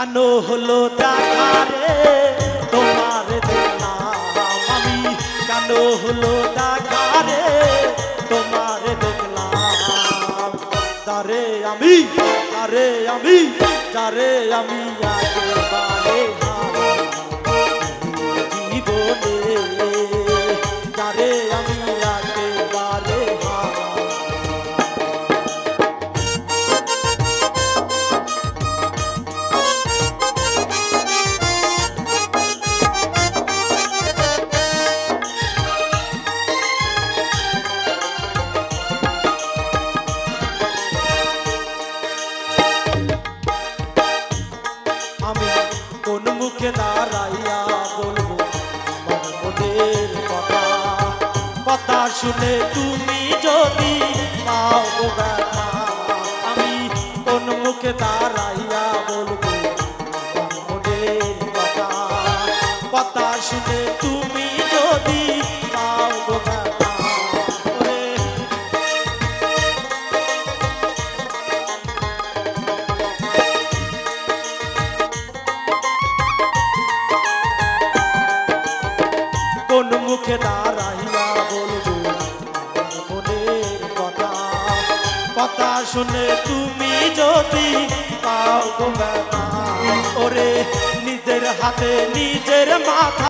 কেন হলো দেখা রে তোমার দেখলাম আমি, কেন হলো দেখা রে তোমার দেখলাম। যারে আমি যারে আমি একেবারে জীবনে, যারে আমি একেবারে আমি কোন মুখে দাঁড়াইয়া বলবো আমার মনের কথা, কথা শুনে তুমি যদি পাও গো ব্যথা। আমি কোন মুখে দাঁড়াইয়া বলবো আমার মনের কথা, কথা শুনে তুমি যদি পাও গো ব্যথা। কোন মুখে দাঁড়াইয়া বলবো মনের কথা, কথা শুনে তুমি যদি পাও গো ব্যথা। ওরে নিজের হাতে নিজের মাথা